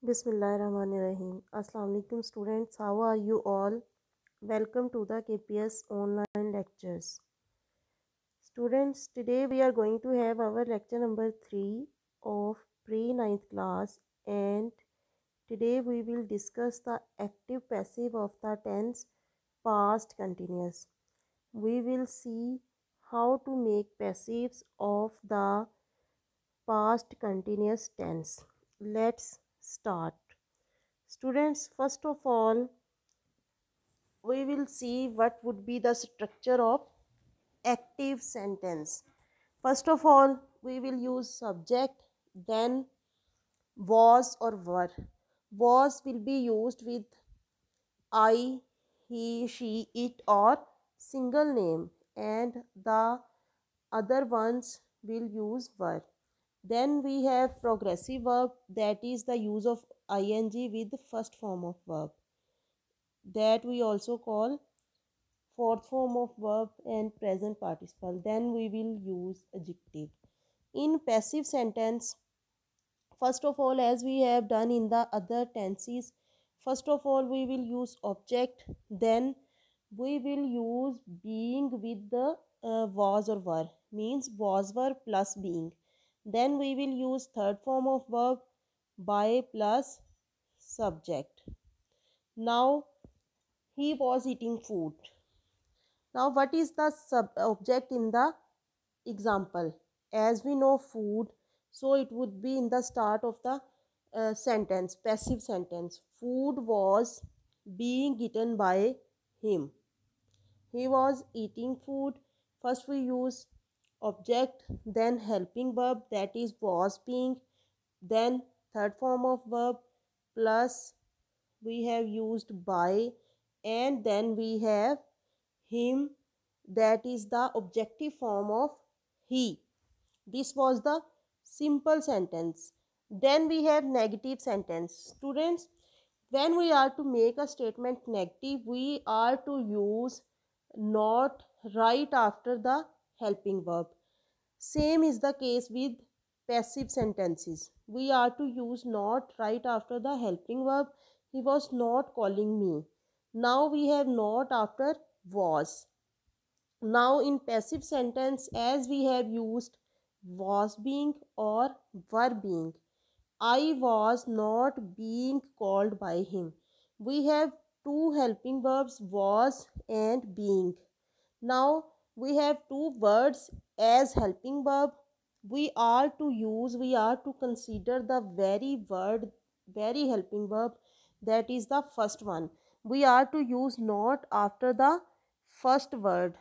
Bismillahirrahmanirrahim. Assalamu alaikum students. How are you all? Welcome to the KPS online lectures. Students, today we are going to have our lecture number 3 of pre-9th class, and today we will discuss the active passive of the tense past continuous. We will see how to make passives of the past continuous tense. Let's start. Students, first of all, we will see what would be the structure of active sentence. First of all, we will use subject, then was or were. Was will be used with I, he, she, it, or single name, and the other ones will use were. Then we have progressive verb, that is the use of ing with the first form of verb, that we also call fourth form of verb and present participle. Then we will use adjective. In passive sentence, first of all, as we have done in the other tenses, first of all we will use object, then we will use being with the was or were, means was were plus being. Then we will use third form of verb, by plus subject. Now he was eating food. Now, what is the object in the example? As we know, food, so it would be in the start of the sentence, passive sentence. Food was being eaten by him. He was eating food. First, we use object, then helping verb, that is was being, then third form of verb, plus we have used by, and then we have him, that is the objective form of he. This was the simple sentence. Then we have negative sentence. Students, when we are to make a statement negative, we are to use not right after the helping verb. Same is the case with passive sentences. We are to use not right after the helping verb. He was not calling me. Now we have not after was. Now in passive sentence, as we have used was being or were being, I was not being called by him. We have two helping verbs, was and being. Now we have two words as helping verb. We are to consider the very word, very helping verb, that is the first one. We are to use not after the first word.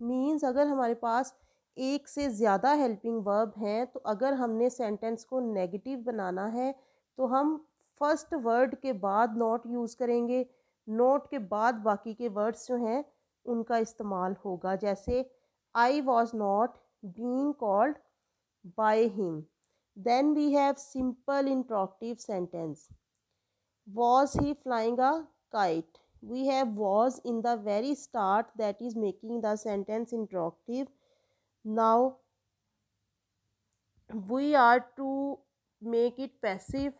Means अगर हमारे पास एक से ज़्यादा helping verb हैं, तो अगर हमने sentence को नेगेटिव बनाना है तो हम फर्स्ट वर्ड के बाद नॉट यूज़ करेंगे, नोट के बाद बाकी के वर्ड्स जो हैं उनका इस्तेमाल होगा। जैसे I was not being called by him. Then we have simple interrogative sentence, was he flying a kite? We have was in the very start, that is making the sentence interrogative. Now we are to make it passive.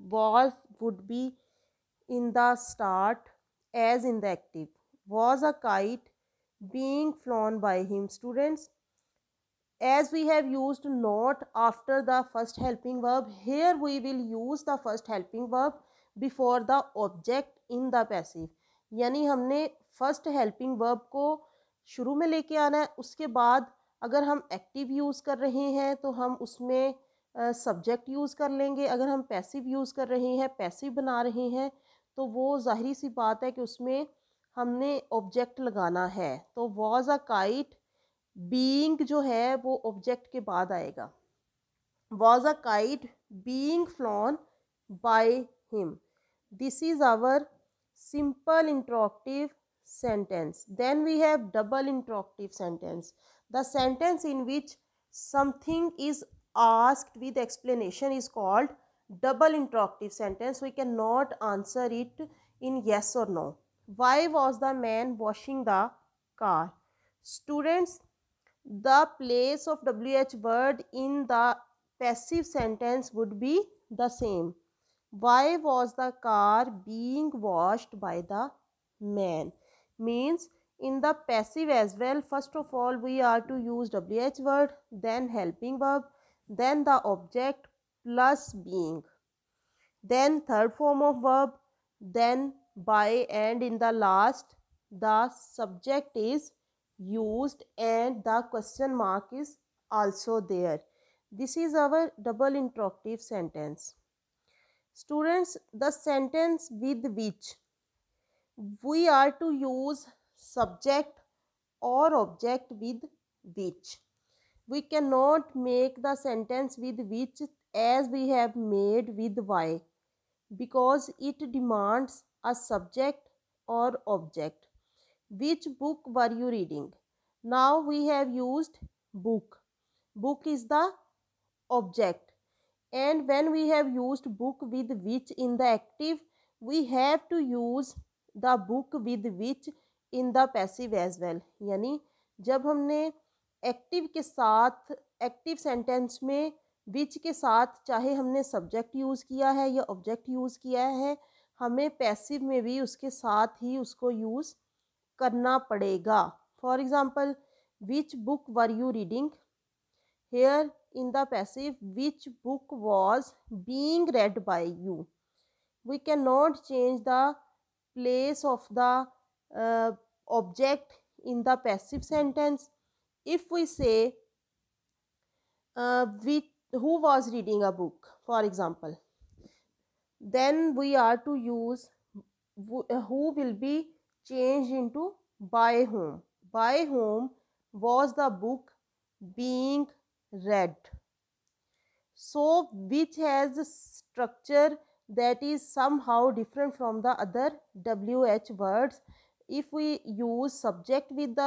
Was would be in the start as in the active. Was a kite being flown by him? Students, as we have used not after the first helping verb, here we will use the first helping verb before the object in the passive. यानी हमने first helping verb को शुरू में लेके आना है, उसके बाद अगर हम एक्टिव यूज़ कर रहे हैं तो हम उसमें सब्जेक्ट यूज़ कर लेंगे। अगर हम पैसिव यूज़ कर रहे हैं, पैसिव बना रहे हैं, तो वो जाहिर सी बात है कि उसमें हमने ऑब्जेक्ट लगाना है। तो वॉज अ काइट, बीइंग जो है वो ऑब्जेक्ट के बाद आएगा। Was a kite being flown by him. This is our simple interrogative sentence. Then we have double interrogative sentence, the sentence in which something is asked with explanation is called double interrogative sentence. We cannot answer it in yes or no. Why was the man washing the car? Students, the place of wh word in the passive sentence would be the same. Why was the car being washed by the man? Means in the passive as well, first of all we are to use WH word, then helping verb, then the object plus being, then third form of verb, then by, and in the last the subject is used and the question mark is also there. This is our double interrogative sentence. Students, the sentence with which we are to use subject or object with which. We cannot make the sentence with which as we have made with why, because it demands a subject or object. Which book were you reading? Now we have used book. Book is the object, and when we have used book with which in the active, we have to use the book with which in the passive as well. यानी जब हमने active के साथ active sentence में विच के साथ चाहे हमने सब्जेक्ट यूज़ किया है या ऑब्जेक्ट यूज़ किया है, हमें पैसिव में भी उसके साथ ही उसको यूज़ करना पड़ेगा. For example, which book were you reading? Here in the passive, which book was being read by you? We cannot change the place of the object in the passive sentence. If we say who was reading a book, for example, then we are to use who will be changed into by whom. By whom was the book being read? So which has a structure that is somehow different from the other WH words. If we use subject with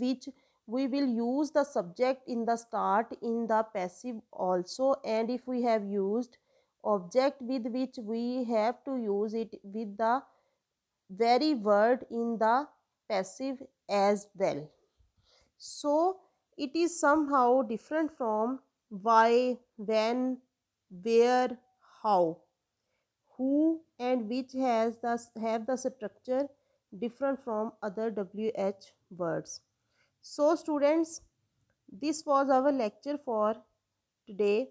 which, we will use the subject in the start in the passive also, and if we have used object with which, we have to use it with the very word in the passive as well. So it is somehow different from why, when, where, how. Who and which have the structure different from other WH words. So students, this was our lecture for today.